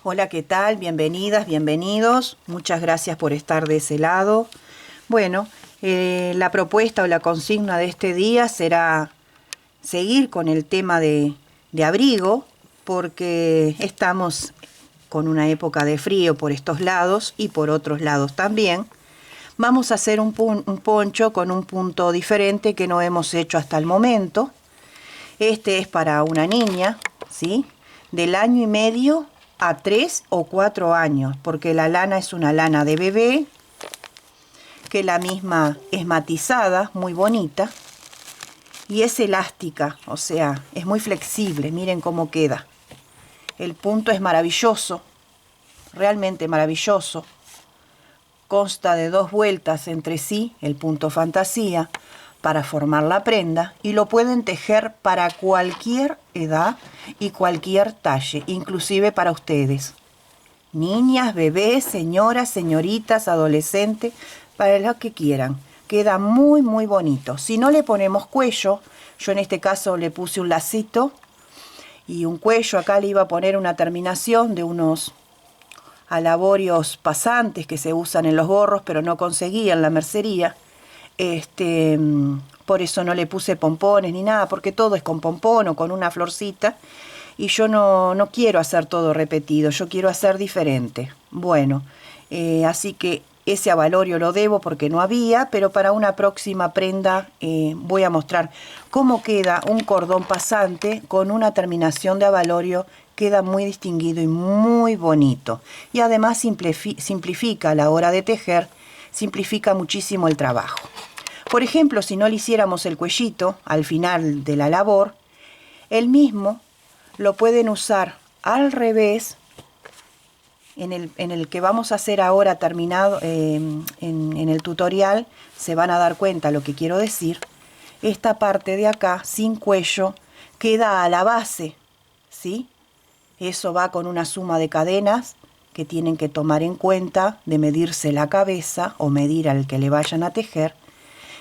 Hola, ¿qué tal? Bienvenidas, bienvenidos. Muchas gracias por estar de ese lado. Bueno, la propuesta o la consigna de este día será seguir con el tema de abrigo, porque estamos con una época de frío por estos lados y por otros lados también. Vamos a hacer un poncho con un punto diferente que no hemos hecho hasta el momento. Este es para una niña, ¿sí? Del año y medio a 3 o 4 años, porque la lana es una lana de bebé, que la misma es matizada, muy bonita, y es elástica, o sea, es muy flexible. Miren cómo queda. El punto es maravilloso, realmente maravilloso. Consta de 2 vueltas entre sí, el punto fantasía, para formar la prenda, y lo pueden tejer para cualquier edad y cualquier talle, inclusive para ustedes. Niñas, bebés, señoras, señoritas, adolescentes, para lo que quieran. Queda muy muy bonito. Si no le ponemos cuello, yo en este caso le puse un lacito y un cuello, acá le iba a poner una terminación de unos alaborios pasantes que se usan en los gorros, pero no conseguía en la mercería. Por eso no le puse pompones ni nada, porque todo es con pompón o con una florcita, y yo no quiero hacer todo repetido, yo quiero hacer diferente. Bueno, así que ese avalorio lo debo porque no había, pero para una próxima prenda voy a mostrar cómo queda un cordón pasante con una terminación de avalorio. Queda muy distinguido y muy bonito, y además simplifica a la hora de tejer, simplifica muchísimo el trabajo. Por ejemplo, si no le hiciéramos el cuellito al final de la labor, el mismo lo pueden usar al revés, en el que vamos a hacer ahora terminado, en el tutorial se van a dar cuenta lo que quiero decir. Esta parte de acá, sin cuello, queda a la base, ¿sí? Eso va con una suma de cadenas que tienen que tomar en cuenta, de medirse la cabeza o medir al que le vayan a tejer.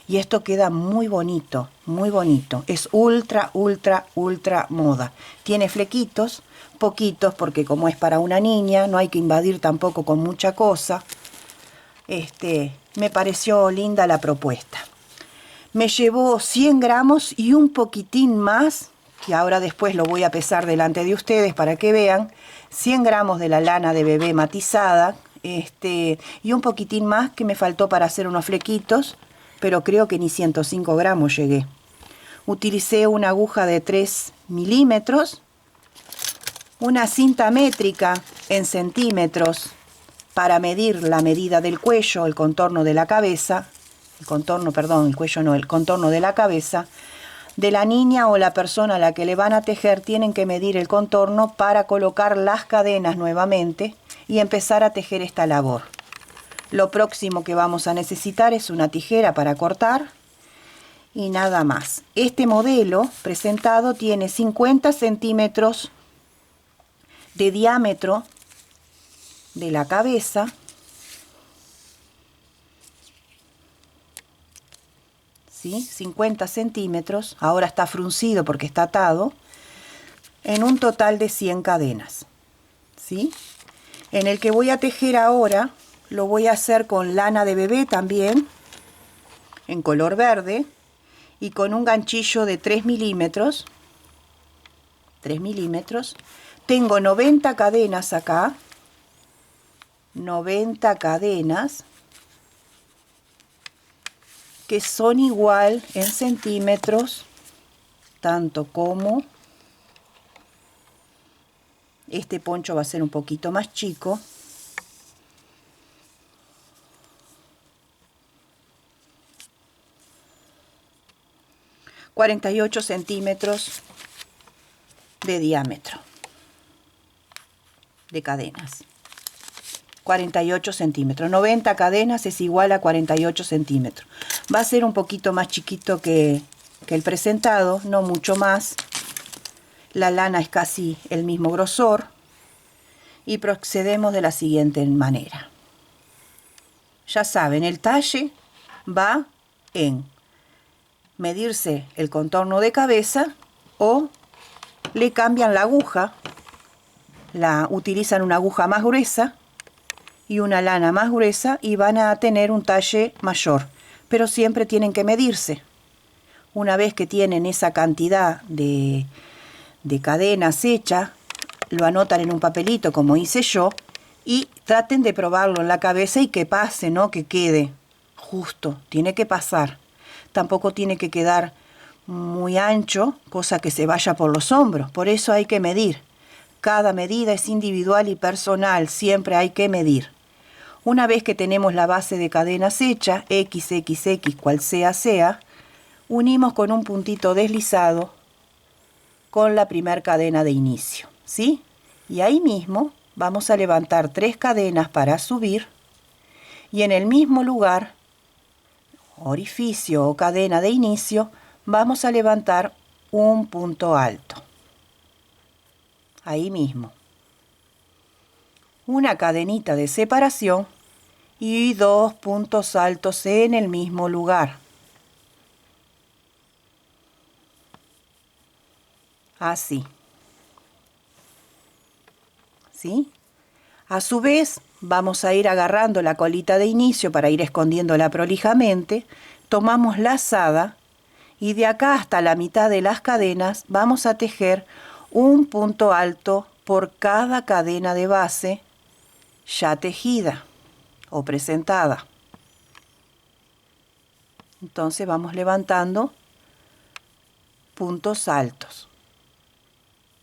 Y esto queda muy bonito, muy bonito. Es ultra, ultra, ultra moda. Tiene flequitos, poquitos, porque como es para una niña, no hay que invadir tampoco con mucha cosa. Me pareció linda la propuesta. Me llevó 100 gramos y un poquitín más, que ahora después lo voy a pesar delante de ustedes para que vean. 100 gramos de la lana de bebé matizada, y un poquitín más que me faltó para hacer unos flequitos, pero creo que ni 105 gramos llegué. Utilicé una aguja de 3 milímetros, una cinta métrica en centímetros para medir la medida del cuello, el contorno de la cabeza, el contorno de la cabeza de la niña o la persona a la que le van a tejer. Tienen que medir el contorno para colocar las cadenas nuevamente y empezar a tejer esta labor. Lo próximo que vamos a necesitar es una tijera para cortar y nada más. Este modelo presentado tiene 50 centímetros de diámetro de la cabeza, ¿sí? 50 centímetros, ahora está fruncido porque está atado, en un total de 100 cadenas, ¿sí? En el que voy a tejer ahora, lo voy a hacer con lana de bebé también, en color verde, y con un ganchillo de 3 milímetros. 3 milímetros. Tengo 90 cadenas acá, 90 cadenas, que son igual en centímetros, tanto como este poncho va a ser un poquito más chico. ...48 centímetros de diámetro de cadenas. 48 centímetros. 90 cadenas es igual a 48 centímetros. Va a ser un poquito más chiquito que el presentado, no mucho más. La lana es casi el mismo grosor. Y procedemos de la siguiente manera. Ya saben, el talle va en medirse el contorno de cabeza, o le cambian la aguja utilizan una aguja más gruesa y una lana más gruesa y van a tener un talle mayor, pero siempre tienen que medirse. Una vez que tienen esa cantidad de cadenas hechas, lo anotan en un papelito como hice yo y traten de probarlo en la cabeza y que pase, no que quede justo, tiene que pasar. Tampoco tiene que quedar muy ancho, cosa que se vaya por los hombros, por eso hay que medir. Cada medida es individual y personal, siempre hay que medir. Una vez que tenemos la base de cadenas hecha, XXX cual sea, unimos con un puntito deslizado con la primera cadena de inicio, ¿sí? Y ahí mismo vamos a levantar 3 cadenas para subir y en el mismo lugar, orificio o cadena de inicio, vamos a levantar un punto alto. Ahí mismo. Una cadenita de separación y 2 puntos altos en el mismo lugar. Así. ¿Sí? A su vez, vamos a ir agarrando la colita de inicio para ir escondiéndola prolijamente. Tomamos la lazada y de acá hasta la mitad de las cadenas vamos a tejer un punto alto por cada cadena de base ya tejida o presentada. Entonces vamos levantando puntos altos.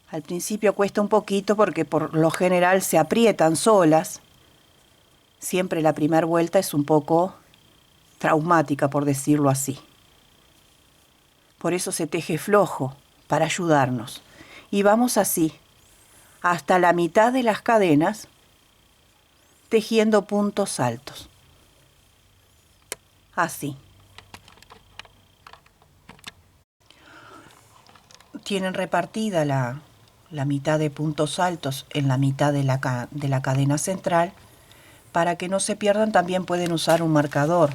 Al principio cuesta un poquito porque por lo general se aprietan solas. Siempre la primera vuelta es un poco traumática, por decirlo así. Por eso se teje flojo, para ayudarnos. Y vamos así, hasta la mitad de las cadenas, tejiendo puntos altos. Así. Tienen repartida la mitad de puntos altos en la mitad de la cadena central. Para que no se pierdan también pueden usar un marcador.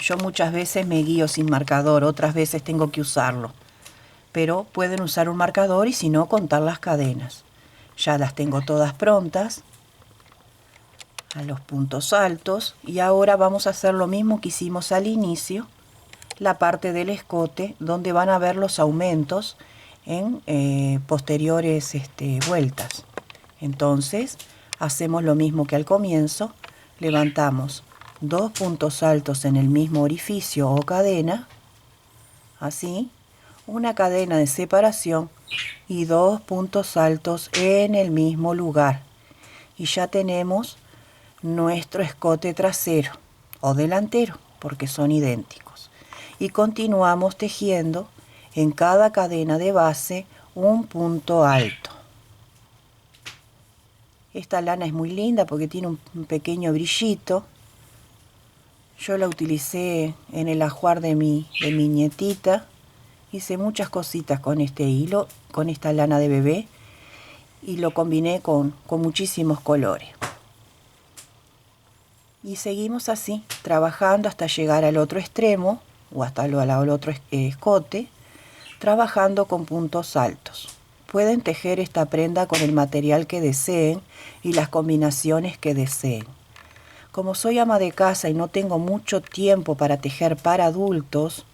Yo muchas veces me guío sin marcador, otras veces tengo que usarlo. Pero pueden usar un marcador y si no, contar las cadenas. Ya las tengo todas prontas a los puntos altos y ahora vamos a hacer lo mismo que hicimos al inicio, la parte del escote donde van a ver los aumentos en posteriores vueltas. Entonces hacemos lo mismo que al comienzo, levantamos 2 puntos altos en el mismo orificio o cadena, así, una cadena de separación y 2 puntos altos en el mismo lugar. Y ya tenemos nuestro escote trasero o delantero, porque son idénticos. Y continuamos tejiendo en cada cadena de base un punto alto. Esta lana es muy linda porque tiene un pequeño brillito. Yo la utilicé en el ajuar de mi nietita. Hice muchas cositas con este hilo, con esta lana de bebé, y lo combiné con muchísimos colores. Y seguimos así, trabajando hasta llegar al otro extremo, o hasta al otro escote, trabajando con puntos altos. Pueden tejer esta prenda con el material que deseen y las combinaciones que deseen. Como soy ama de casa y no tengo mucho tiempo para tejer para adultos,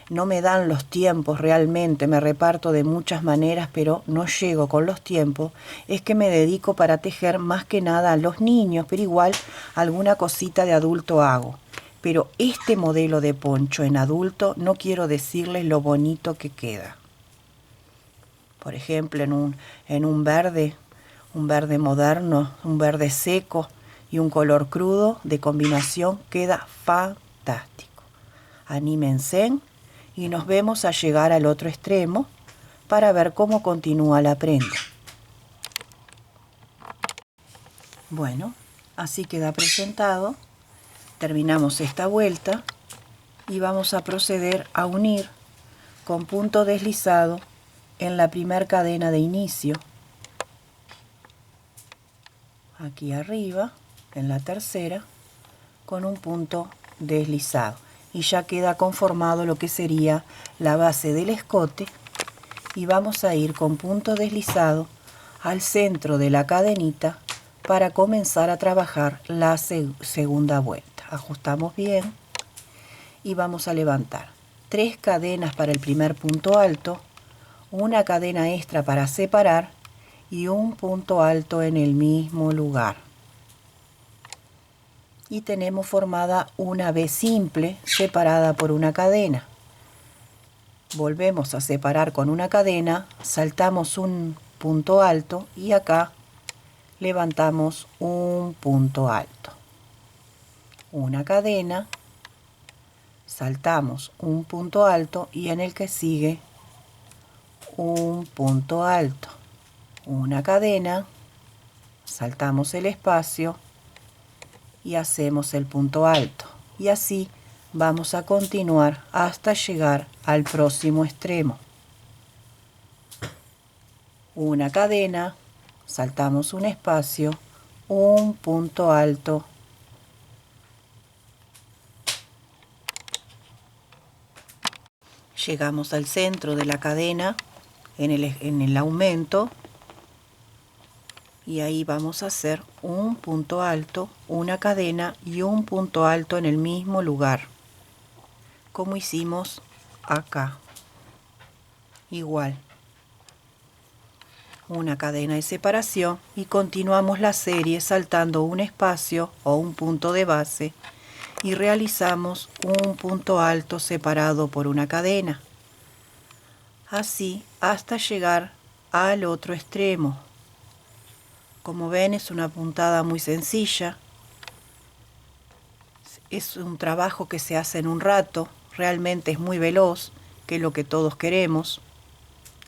no me dan los tiempos realmente, me reparto de muchas maneras, pero no llego con los tiempos, es que me dedico para tejer más que nada a los niños, pero igual alguna cosita de adulto hago. Pero este modelo de poncho en adulto no quiero decirles lo bonito que queda. Por ejemplo, en un verde moderno, un verde seco y un color crudo de combinación queda fantástico. Anímense y nos vemos a llegar al otro extremo para ver cómo continúa la prenda. Bueno, así queda presentado. Terminamos esta vuelta y vamos a proceder a unir con punto deslizado en la primera cadena de inicio, aquí arriba, en la tercera, con un punto deslizado. Y ya queda conformado lo que sería la base del escote y vamos a ir con punto deslizado al centro de la cadenita para comenzar a trabajar la segunda vuelta. Ajustamos bien y vamos a levantar 3 cadenas para el primer punto alto, una cadena extra para separar y un punto alto en el mismo lugar. Y tenemos formada una V simple separada por una cadena. Volvemos a separar con una cadena, saltamos un punto alto y acá levantamos un punto alto. Una cadena, saltamos un punto alto y en el que sigue un punto alto. Una cadena, saltamos el espacio y hacemos el punto alto. Y así vamos a continuar hasta llegar al próximo extremo. Una cadena, saltamos un espacio, un punto alto, llegamos al centro de la cadena en el aumento y ahí vamos a hacer un punto alto, una cadena y un punto alto en el mismo lugar, como hicimos acá. Igual, una cadena de separación y continuamos la serie saltando un espacio o un punto de base y realizamos un punto alto separado por una cadena, así hasta llegar al otro extremo. Como ven, es una puntada muy sencilla, es un trabajo que se hace en un rato, realmente es muy veloz, que es lo que todos queremos,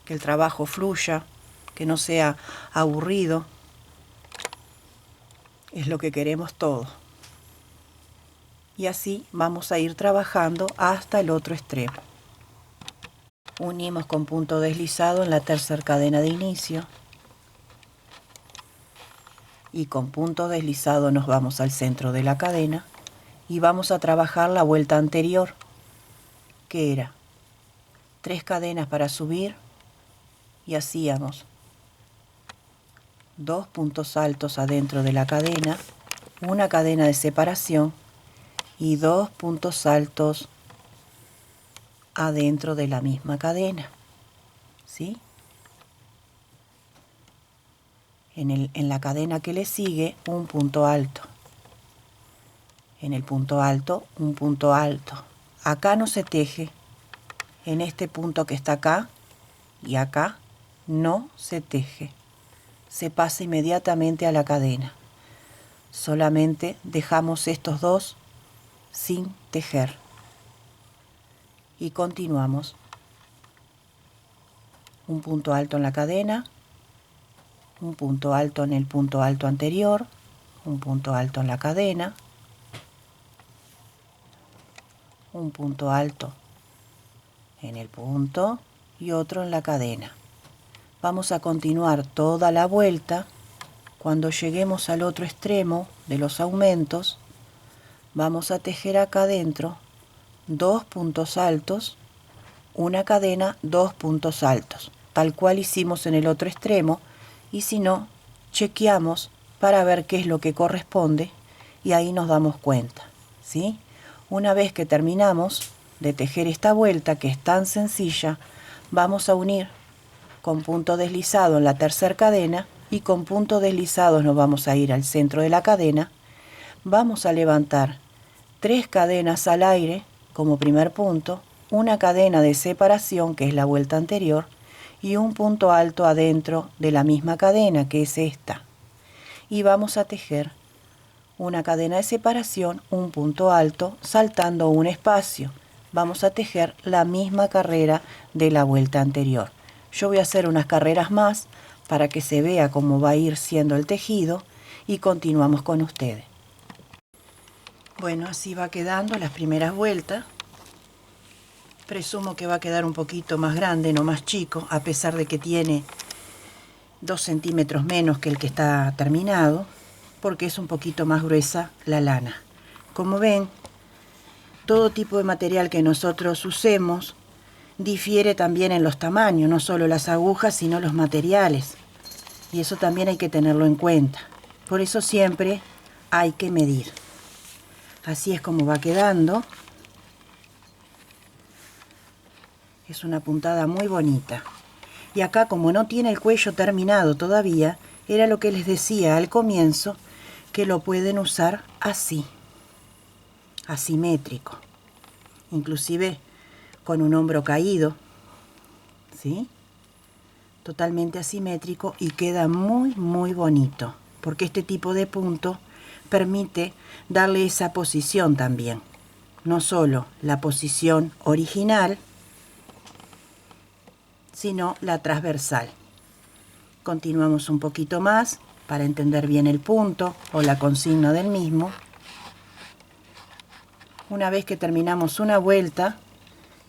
que el trabajo fluya, que no sea aburrido, es lo que queremos todos. Y así vamos a ir trabajando hasta el otro extremo. Unimos con punto deslizado en la tercera cadena de inicio. Y con punto deslizado nos vamos al centro de la cadena y vamos a trabajar la vuelta anterior, que era 3 cadenas para subir y hacíamos 2 puntos altos adentro de la cadena, una cadena de separación y 2 puntos altos adentro de la misma cadena, ¿sí? En la cadena que le sigue un punto alto, en el punto alto un punto alto. Acá no se teje, en este punto que está acá y acá no se teje, se pasa inmediatamente a la cadena. Solamente dejamos estos dos sin tejer y continuamos. Un punto alto en la cadena, un punto alto en el punto alto anterior, un punto alto en la cadena, un punto alto en el punto y otro en la cadena. Vamos a continuar toda la vuelta. Cuando lleguemos al otro extremo de los aumentos, vamos a tejer acá adentro 2 puntos altos, una cadena, 2 puntos altos, tal cual hicimos en el otro extremo. Y si no, chequeamos para ver qué es lo que corresponde y ahí nos damos cuenta, ¿sí? Una vez que terminamos de tejer esta vuelta, que es tan sencilla, vamos a unir con punto deslizado en la tercera cadena y con punto deslizado nos vamos a ir al centro de la cadena. Vamos a levantar 3 cadenas al aire como primer punto, una cadena de separación, que es la vuelta anterior, y un punto alto adentro de la misma cadena, que es esta. Y vamos a tejer una cadena de separación, un punto alto, saltando un espacio. Vamos a tejer la misma carrera de la vuelta anterior. Yo voy a hacer unas carreras más para que se vea cómo va a ir siendo el tejido y continuamos con ustedes. Bueno, así va quedando las primeras vueltas. Presumo que va a quedar un poquito más grande, no más chico, a pesar de que tiene 2 centímetros menos que el que está terminado, porque es un poquito más gruesa la lana. Como ven, todo tipo de material que nosotros usemos difiere también en los tamaños, no solo las agujas, sino los materiales. Y eso también hay que tenerlo en cuenta. Por eso siempre hay que medir. Así es como va quedando. Es una puntada muy bonita. Y acá, como no tiene el cuello terminado todavía, era lo que les decía al comienzo, que lo pueden usar así, asimétrico, inclusive con un hombro caído, ¿sí? Totalmente asimétrico, y queda muy muy bonito, porque este tipo de punto permite darle esa posición también, no solo la posición original, sino la transversal. Continuamos un poquito más para entender bien el punto o la consigna del mismo. Una vez que terminamos una vuelta,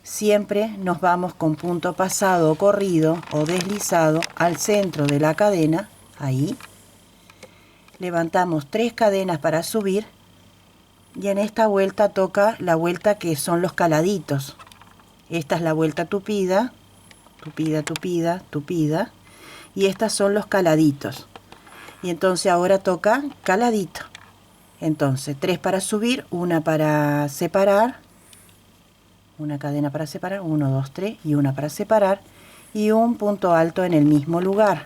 siempre nos vamos con punto pasado o corrido o deslizado al centro de la cadena, ahí. Levantamos 3 cadenas para subir, y en esta vuelta toca la vuelta que son los caladitos. Esta es la vuelta tupida, tupida, tupida, tupida, y estas son los caladitos. Y entonces ahora toca caladito. Entonces 3 para subir, una para separar, una cadena para separar, 1, 2, 3, y una para separar, y un punto alto en el mismo lugar,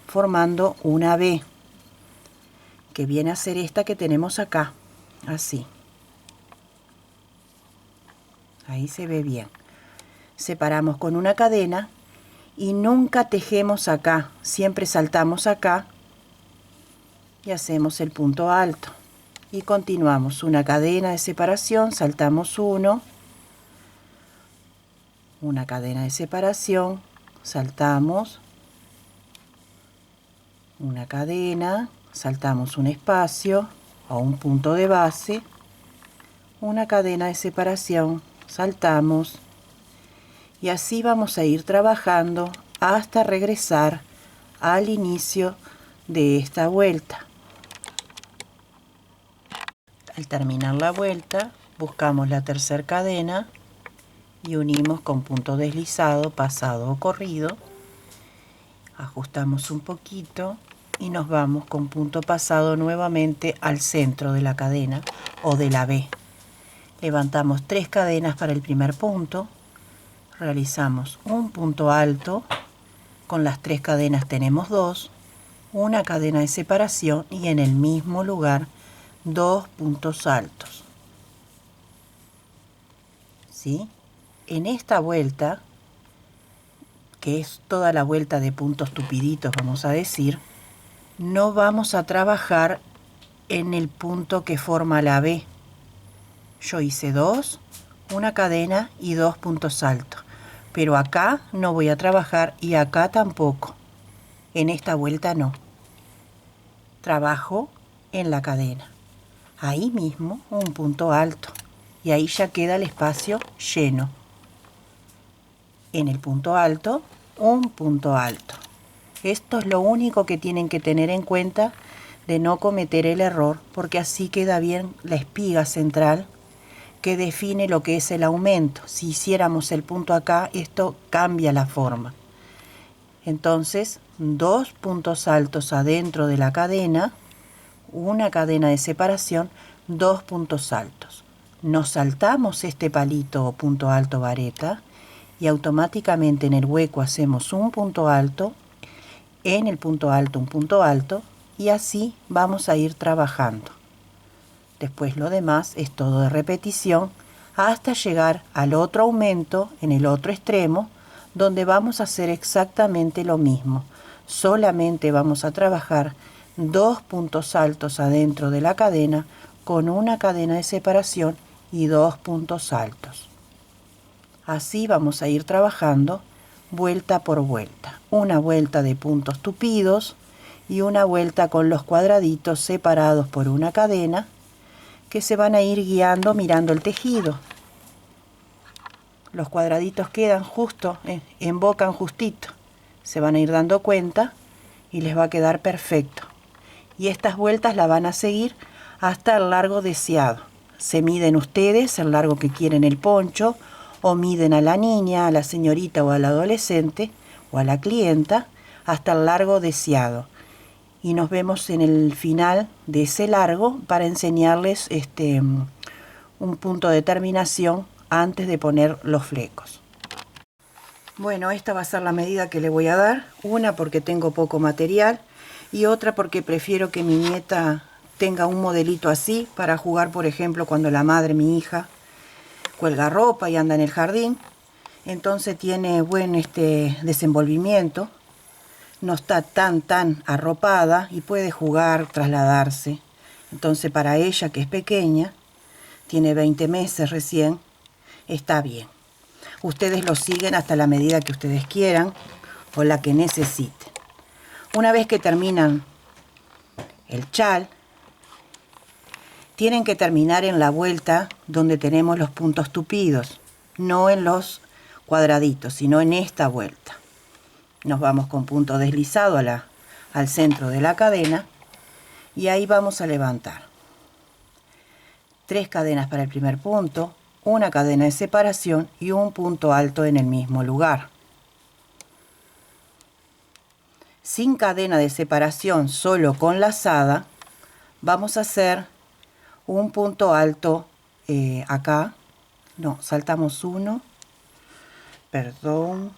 formando una B, que viene a ser esta que tenemos acá, así. Ahí se ve bien. Separamos con una cadena y nunca tejemos acá, siempre saltamos acá y hacemos el punto alto. Y continuamos una cadena de separación, saltamos 1, una cadena de separación, saltamos, una cadena, saltamos un espacio o un punto de base, una cadena de separación, saltamos, y así vamos a ir trabajando hasta regresar al inicio de esta vuelta. Al terminar la vuelta, buscamos la tercera cadena y unimos con punto deslizado, pasado o corrido. Ajustamos un poquito y nos vamos con punto pasado nuevamente al centro de la cadena o de la B. Levantamos 3 cadenas para el primer punto, realizamos un punto alto, con las 3 cadenas tenemos 2, una cadena de separación y en el mismo lugar 2 puntos altos. ¿Sí? En esta vuelta, que es toda la vuelta de puntos tupiditos, vamos a decir, no vamos a trabajar en el punto que forma la B. Yo hice 2, una cadena y 2 puntos altos, pero acá no voy a trabajar y acá tampoco. En esta vuelta no. Trabajo en la cadena. Ahí mismo un punto alto y ahí ya queda el espacio lleno. En el punto alto, un punto alto. Esto es lo único que tienen que tener en cuenta, de no cometer el error, porque así queda bien la espiga central que define lo que es el aumento. Si hiciéramos el punto acá, esto cambia la forma. Entonces, 2 puntos altos adentro de la cadena, una cadena de separación, 2 puntos altos. Nos saltamos este palito o punto alto vareta y automáticamente en el hueco hacemos un punto alto, en el punto alto un punto alto, y así vamos a ir trabajando. Después lo demás es todo de repetición hasta llegar al otro aumento en el otro extremo, donde vamos a hacer exactamente lo mismo. Solamente vamos a trabajar 2 puntos altos adentro de la cadena con una cadena de separación y 2 puntos altos. Así vamos a ir trabajando vuelta por vuelta. Una vuelta de puntos tupidos y una vuelta con los cuadraditos separados por una cadena, que se van a ir guiando mirando el tejido. Los cuadraditos quedan justo, embocan justito. Se van a ir dando cuenta y les va a quedar perfecto. Y estas vueltas las van a seguir hasta el largo deseado. Se miden ustedes el largo que quieren el poncho, o miden a la niña, a la señorita o al adolescente o a la clienta hasta el largo deseado. y nos vemos en el final de ese largo para enseñarles un punto de terminación antes de poner los flecos. Bueno, esta va a ser la medida que le voy a dar, una porque tengo poco material y otra porque prefiero que mi nieta tenga un modelito así para jugar, por ejemplo, cuando la madre, mi hija, cuelga ropa y anda en el jardín. Entonces tiene buen desenvolvimiento, no está tan arropada y puede jugar, trasladarse. Entonces para ella, que es pequeña, tiene 20 meses recién, está bien. Ustedes lo siguen hasta la medida que ustedes quieran o la que necesiten. Una vez que terminan el chal, tienen que terminar en la vuelta donde tenemos los puntos tupidos, no en los cuadraditos, sino en esta vuelta. Nos vamos con punto deslizado al centro de la cadena y ahí vamos a levantar 3 cadenas para el primer punto, una cadena de separación y un punto alto en el mismo lugar. Sin cadena de separación, solo con lazada, vamos a hacer un punto alto acá. No, saltamos uno, perdón,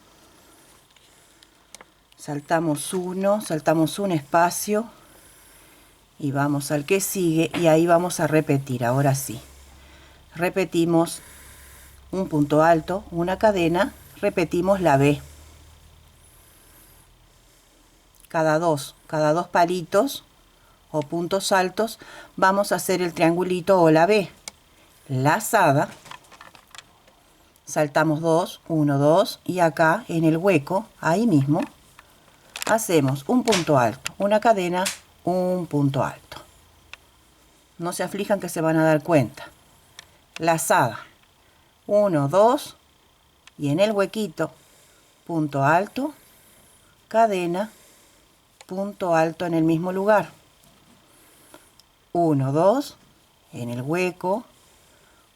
saltamos un espacio y vamos al que sigue y ahí vamos a repetir. Ahora sí, repetimos un punto alto, una cadena, repetimos la B. Cada dos palitos o puntos altos vamos a hacer el triangulito o la B. Lazada, saltamos 2, 1, 2 y acá en el hueco, ahí mismo, hacemos un punto alto, una cadena, un punto alto. No se aflijan que se van a dar cuenta. Lazada, 1, 2 y en el huequito, punto alto, cadena, punto alto en el mismo lugar. 1, 2, en el hueco,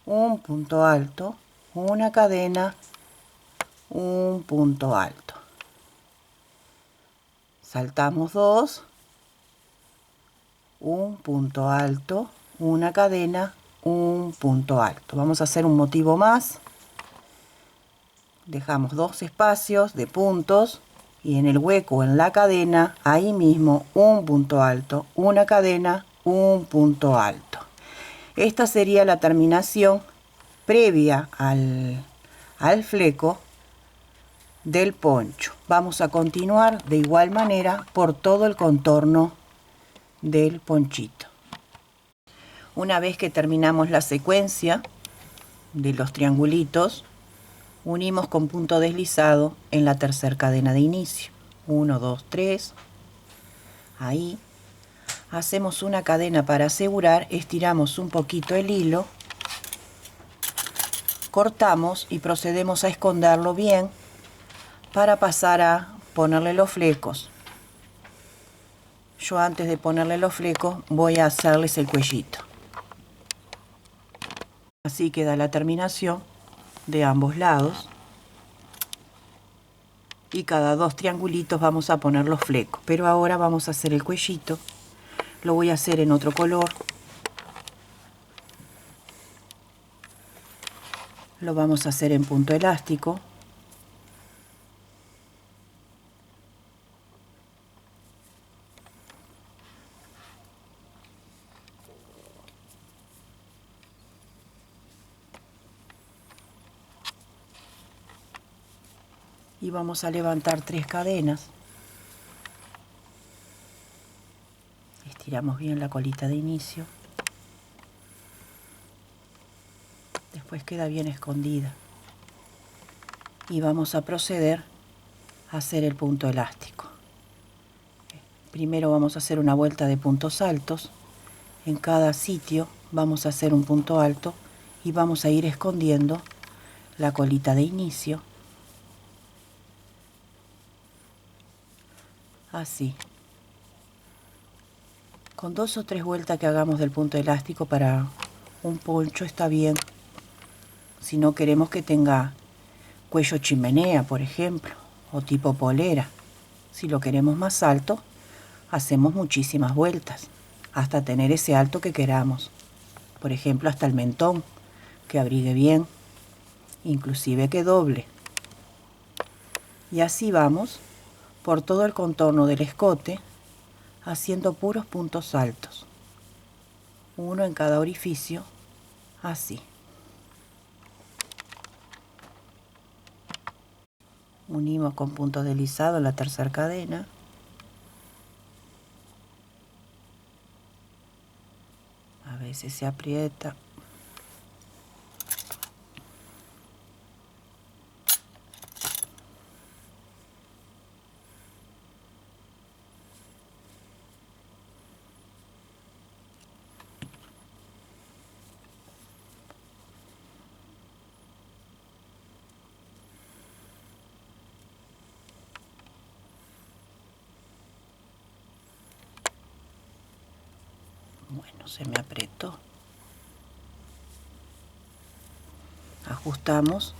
un punto alto, una cadena, un punto alto. Saltamos 2, un punto alto, una cadena, un punto alto. Vamos a hacer un motivo más. Dejamos 2 espacios de puntos y en el hueco, en la cadena, ahí mismo un punto alto, una cadena, un punto alto. Esta sería la terminación previa al fleco del poncho. Vamos a continuar de igual manera por todo el contorno del ponchito. Una vez que terminamos la secuencia de los triangulitos, unimos con punto deslizado en la tercera cadena de inicio. 1, 2, 3. Ahí hacemos una cadena para asegurar, estiramos un poquito el hilo, cortamos y procedemos a esconderlo bien para pasar a ponerle los flecos. Yo antes de ponerle los flecos voy a hacerles el cuellito. Así queda la terminación de ambos lados. Y cada 2 triangulitos vamos a poner los flecos. Pero ahora vamos a hacer el cuellito. Lo voy a hacer en otro color. Lo vamos a hacer en punto elástico. Y vamos a levantar 3 cadenas. Estiramos bien la colita de inicio. Después queda bien escondida. Y vamos a proceder a hacer el punto elástico. Primero vamos a hacer una vuelta de puntos altos. En cada sitio vamos a hacer un punto alto y vamos a ir escondiendo la colita de inicio. Así. Con 2 o 3 vueltas que hagamos del punto elástico para un poncho está bien. Si no queremos que tenga cuello chimenea, por ejemplo, o tipo polera. Si lo queremos más alto, hacemos muchísimas vueltas hasta tener ese alto que queramos. Por ejemplo, hasta el mentón, que abrigue bien, inclusive que doble. Y así vamos por todo el contorno del escote, haciendo puros puntos altos, uno en cada orificio, así. Unimos con punto deslizado en la tercera cadena. A veces se aprieta. Bueno, se me apretó. Ajustamos,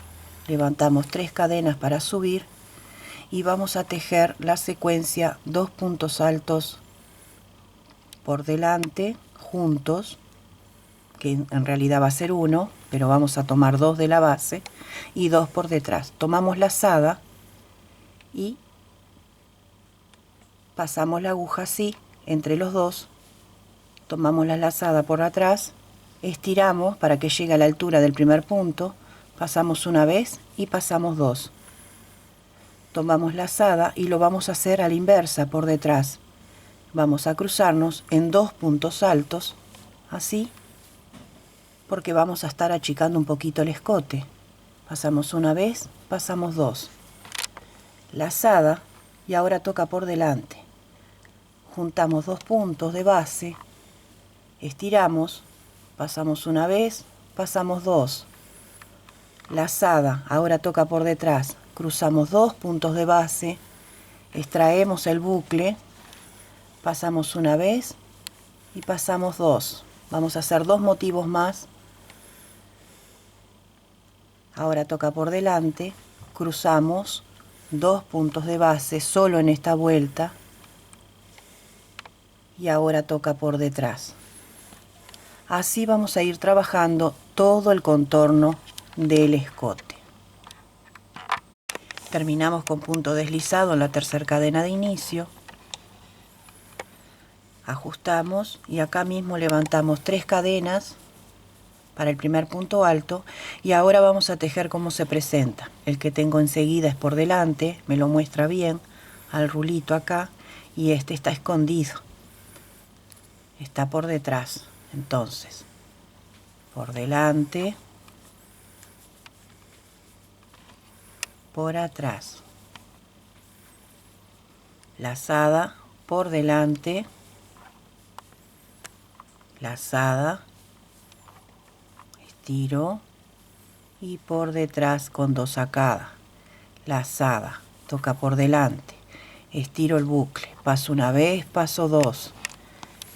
levantamos 3 cadenas para subir y vamos a tejer la secuencia 2 puntos altos por delante juntos, que en realidad va a ser uno, pero vamos a tomar 2 de la base y 2 por detrás. Tomamos lazada y pasamos la aguja así entre los dos. Tomamos la lazada por atrás, estiramos para que llegue a la altura del primer punto, pasamos una vez y pasamos 2. Tomamos lazada y lo vamos a hacer a la inversa por detrás. Vamos a cruzarnos en 2 puntos altos, así, porque vamos a estar achicando un poquito el escote. Pasamos una vez, pasamos 2. Lazada y ahora toca por delante. Juntamos 2 puntos de base. Estiramos, pasamos una vez, pasamos 2. Lazada, ahora toca por detrás. Cruzamos 2 puntos de base, extraemos el bucle, pasamos una vez y pasamos 2. Vamos a hacer 2 motivos más. Ahora toca por delante, cruzamos 2 puntos de base solo en esta vuelta y ahora toca por detrás. Así vamos a ir trabajando todo el contorno del escote. Terminamos con punto deslizado en la tercera cadena de inicio. Ajustamos y acá mismo levantamos 3 cadenas para el primer punto alto y ahora vamos a tejer como se presenta. El que tengo enseguida es por delante, me lo muestra bien al rulito acá, y este está escondido, está por detrás. Entonces, por delante, por atrás, lazada, por delante, lazada, estiro y por detrás con 2 sacadas, lazada, toca por delante, estiro el bucle, paso una vez, paso 2,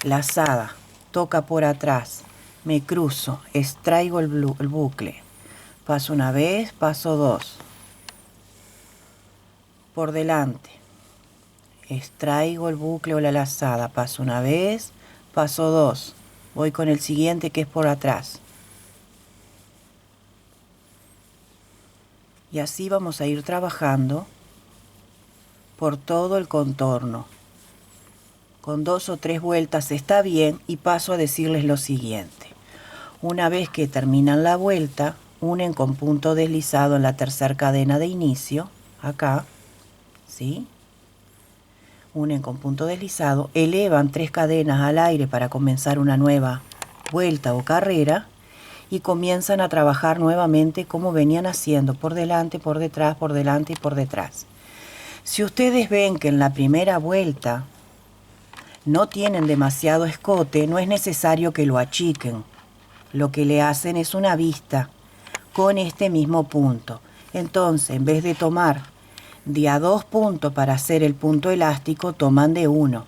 lazada, toca por atrás, me cruzo, extraigo el bucle, paso una vez, paso 2, por delante, extraigo el bucle o la lazada, paso una vez, paso 2, voy con el siguiente que es por atrás. Y así vamos a ir trabajando por todo el contorno. Con 2 o 3 vueltas está bien, y paso a decirles lo siguiente. Una vez que terminan la vuelta, unen con punto deslizado en la tercera cadena de inicio, acá, ¿sí? Unen con punto deslizado, elevan 3 cadenas al aire para comenzar una nueva vuelta o carrera y comienzan a trabajar nuevamente como venían haciendo, por delante, por detrás, por delante y por detrás. Si ustedes ven que en la primera vuelta no tienen demasiado escote, no es necesario que lo achiquen. Lo que le hacen es una vista con este mismo punto. Entonces, en vez de tomar de a 2 puntos para hacer el punto elástico, toman de 1.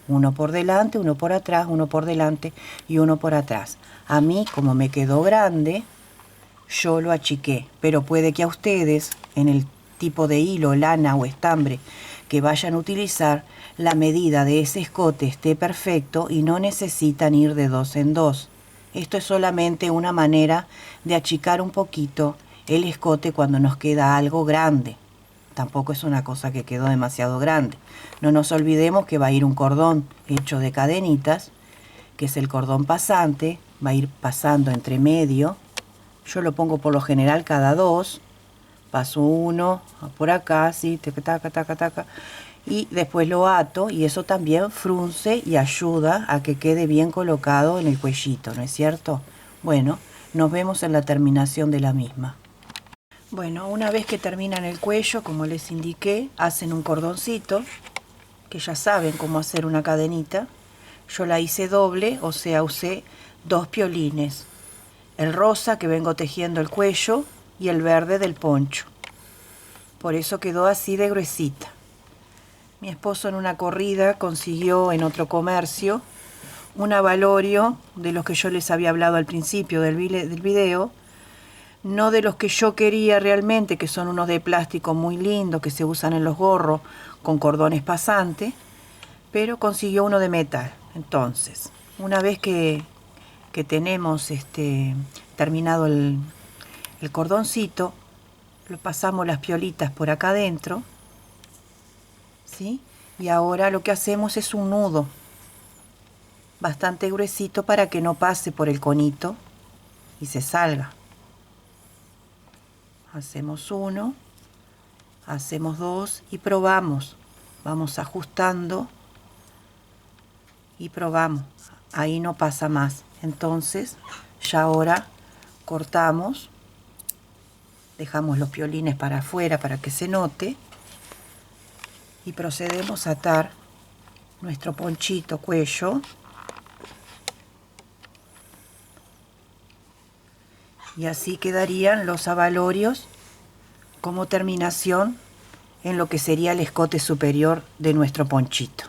Uno por delante, uno por atrás, uno por delante y uno por atrás. A mí, como me quedó grande, yo lo achiqué. Pero puede que a ustedes, en el tipo de hilo, lana o estambre que vayan a utilizar, la medida de ese escote esté perfecto y no necesitan ir de 2 en 2. Esto es solamente una manera de achicar un poquito el escote cuando nos queda algo grande. Tampoco es una cosa que quedó demasiado grande. No nos olvidemos que va a ir un cordón hecho de cadenitas, que es el cordón pasante, va a ir pasando entre medio. Yo lo pongo por lo general cada 2. Paso 1 por acá, así, taca, taca, taca, y después lo ato, y eso también frunce y ayuda a que quede bien colocado en el cuellito, ¿no es cierto? Bueno, nos vemos en la terminación de la misma. Bueno, una vez que terminan el cuello, como les indiqué, hacen un cordoncito, que ya saben cómo hacer una cadenita. Yo la hice doble, o sea, usé 2 piolines. El rosa que vengo tejiendo el cuello y el verde del poncho. Por eso quedó así de gruesita. Mi esposo en una corrida consiguió en otro comercio un avalorio de los que yo les había hablado al principio del video, no de los que yo quería realmente, que son unos de plástico muy lindos que se usan en los gorros con cordones pasantes, pero consiguió uno de metal. Entonces, una vez que tenemos terminado el cordoncito, lo pasamos las piolitas por acá adentro, ¿sí? Y ahora lo que hacemos es un nudo bastante gruesito para que no pase por el conito y se salga. Hacemos 1, hacemos 2 y probamos. Vamos ajustando y probamos. Ahí no pasa más. Entonces, ya ahora cortamos. Dejamos los piolines para afuera para que se note. Y procedemos a atar nuestro ponchito cuello. Y así quedarían los abalorios como terminación en lo que sería el escote superior de nuestro ponchito.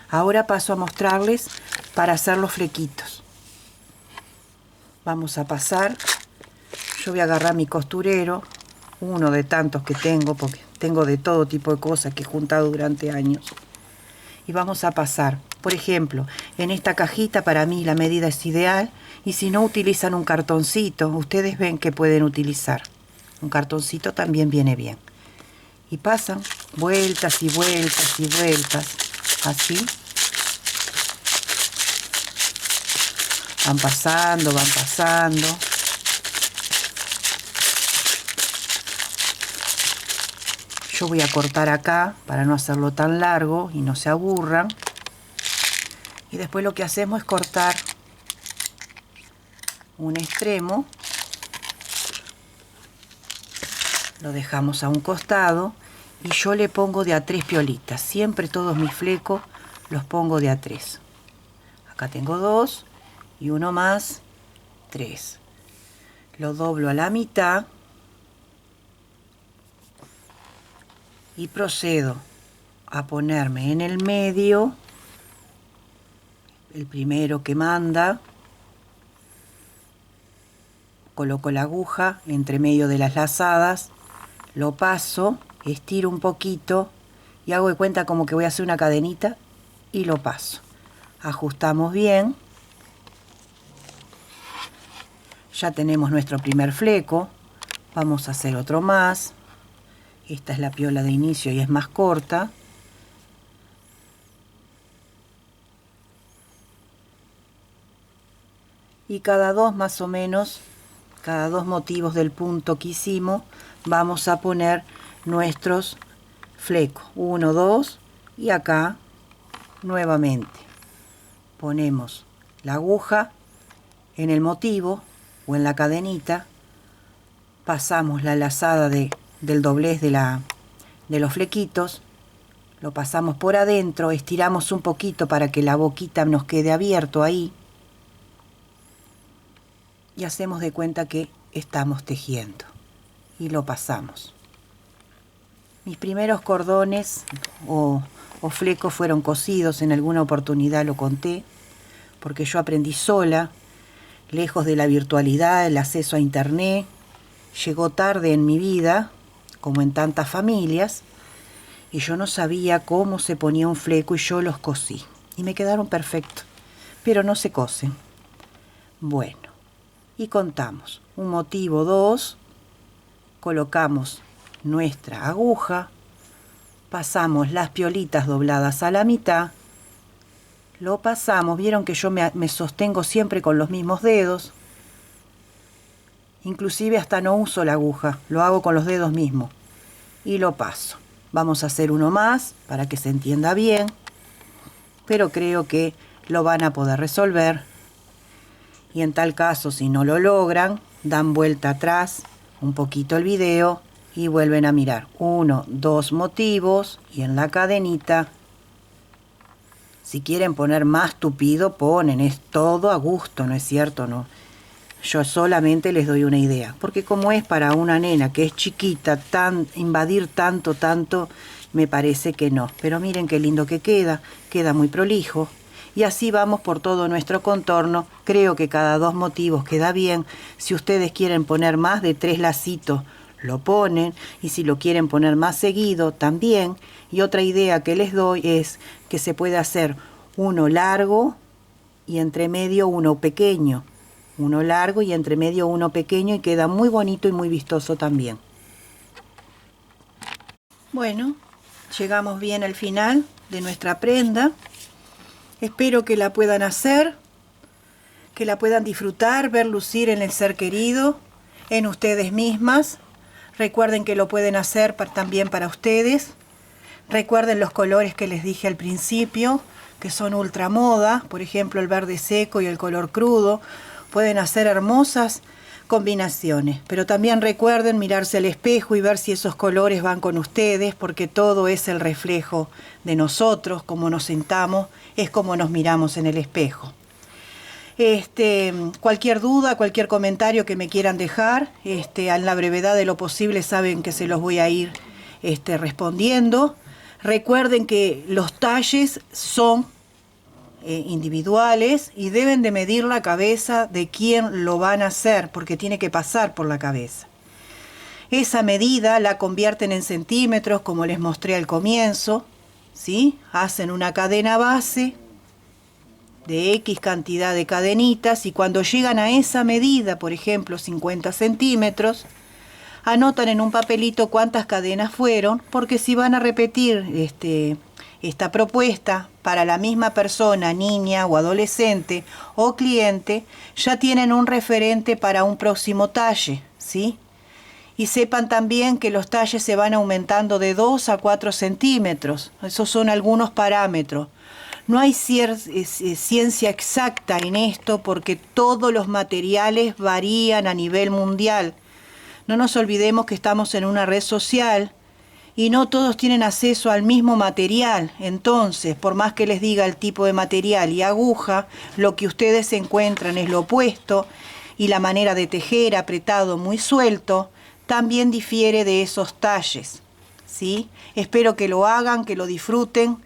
Ahora paso a mostrarles para hacer los flequitos. Vamos a pasar. Yo voy a agarrar mi costurero, uno de tantos que tengo, porque tengo de todo tipo de cosas que he juntado durante años. Y vamos a pasar. Por ejemplo, en esta cajita para mí la medida es ideal, y si no utilizan un cartoncito, ustedes ven que pueden utilizar. Un cartoncito también viene bien. Y pasan vueltas y vueltas y vueltas, así. Van pasando, van pasando. Yo voy a cortar acá para no hacerlo tan largo y no se aburran. Y después lo que hacemos es cortar un extremo. Lo dejamos a un costado y yo le pongo de a 3 piolitas. Siempre todos mis flecos los pongo de a 3. Acá tengo 2 y uno más, 3. Lo doblo a la mitad y procedo a ponerme en el medio, el primero que manda. Coloco la aguja entre medio de las lazadas, lo paso, estiro un poquito y hago de cuenta como que voy a hacer una cadenita y lo paso. Ajustamos bien. Ya tenemos nuestro primer fleco. Vamos a hacer otro más. Esta es la piola de inicio y es más corta. Y cada 2 más o menos, cada 2 motivos del punto que hicimos, vamos a poner nuestros flecos. 1, 2 y acá nuevamente. Ponemos la aguja en el motivo o en la cadenita, pasamos la lazada del doblez de los flequitos, lo pasamos por adentro, estiramos un poquito para que la boquita nos quede abierto ahí y hacemos de cuenta que estamos tejiendo y lo pasamos. Mis primeros cordones o flecos fueron cosidos, en alguna oportunidad lo conté, porque yo aprendí sola, lejos de la virtualidad, el acceso a internet, llegó tarde en mi vida, como en tantas familias, y yo no sabía cómo se ponía un fleco y yo los cosí. Y me quedaron perfectos, pero no se cosen. Bueno, y contamos. Un motivo 2, colocamos nuestra aguja, pasamos las piolitas dobladas a la mitad, lo pasamos, vieron que yo me sostengo siempre con los mismos dedos, inclusive hasta no uso la aguja, lo hago con los dedos mismos y lo paso. Vamos a hacer uno más para que se entienda bien, pero creo que lo van a poder resolver. Y en tal caso, si no lo logran, dan vuelta atrás un poquito el video y vuelven a mirar 1, 2 motivos y en la cadenita. Si quieren poner más tupido, ponen, es todo a gusto, ¿no es cierto? No. Yo solamente les doy una idea, porque como es para una nena que es chiquita, invadir tanto, me parece que no. Pero miren qué lindo que queda muy prolijo. Y así vamos por todo nuestro contorno. Creo que cada 2 motivos queda bien. Si ustedes quieren poner más de 3 lacitos, lo ponen. Y si lo quieren poner más seguido, también. Y otra idea que les doy es que se puede hacer uno largo y entre medio uno pequeño. Uno largo y entre medio uno pequeño y queda muy bonito y muy vistoso también. Bueno, llegamos bien al final de nuestra prenda. Espero que la puedan hacer, que la puedan disfrutar, ver lucir en el ser querido, en ustedes mismas. Recuerden que lo pueden hacer también para ustedes. Recuerden los colores que les dije al principio, que son ultramoda, por ejemplo el verde seco y el color crudo. Pueden hacer hermosas combinaciones, pero también recuerden mirarse al espejo y ver si esos colores van con ustedes, porque todo es el reflejo de nosotros, como nos sentamos, es como nos miramos en el espejo. Cualquier duda, cualquier comentario que me quieran dejar, a la brevedad de lo posible saben que se los voy a ir respondiendo. Recuerden que los talles son individuales y deben de medir la cabeza de quien lo van a hacer, porque tiene que pasar por la cabeza. Esa medida la convierten en centímetros, como les mostré al comienzo, ¿sí? Hacen una cadena base de X cantidad de cadenitas y cuando llegan a esa medida, por ejemplo 50 centímetros, anotan en un papelito cuántas cadenas fueron, porque si van a repetir esta propuesta para la misma persona, niña o adolescente o cliente, ya tienen un referente para un próximo talle, ¿sí? Y sepan también que los talles se van aumentando de 2 a 4 centímetros. Esos son algunos parámetros. No hay ciencia exacta en esto porque todos los materiales varían a nivel mundial. No nos olvidemos que estamos en una red social y no todos tienen acceso al mismo material. Entonces, por más que les diga el tipo de material y aguja, lo que ustedes encuentran es lo opuesto y la manera de tejer apretado muy suelto también difiere de esos talles, ¿sí? Espero que lo hagan, que lo disfruten.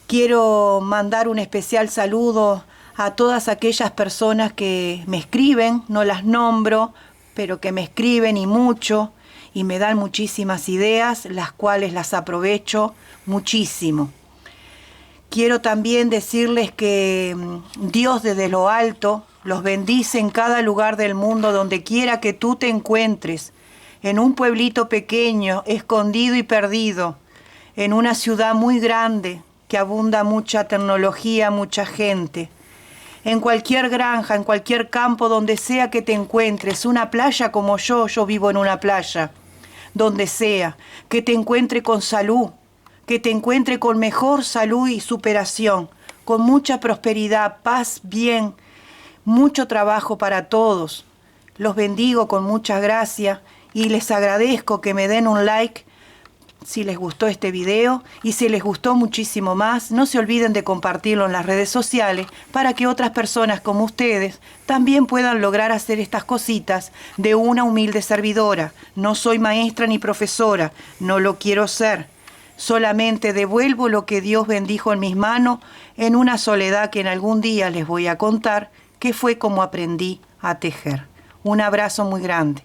Quiero mandar un especial saludo a todas aquellas personas que me escriben, no las nombro, pero que me escriben y mucho, y me dan muchísimas ideas, las cuales las aprovecho muchísimo. Quiero también decirles que Dios desde lo alto los bendice en cada lugar del mundo, donde quiera que tú te encuentres, en un pueblito pequeño, escondido y perdido, en una ciudad muy grande, que abunda mucha tecnología, mucha gente. En cualquier granja, en cualquier campo, donde sea que te encuentres, una playa como yo vivo en una playa, donde sea, que te encuentre con salud, que te encuentre con mejor salud y superación, con mucha prosperidad, paz, bien, mucho trabajo para todos. Los bendigo con mucha gracia y les agradezco que me den un like si les gustó este video y si les gustó muchísimo más, no se olviden de compartirlo en las redes sociales para que otras personas como ustedes también puedan lograr hacer estas cositas de una humilde servidora. No soy maestra ni profesora, no lo quiero ser. Solamente devuelvo lo que Dios bendijo en mis manos en una soledad que en algún día les voy a contar que fue como aprendí a tejer. Un abrazo muy grande.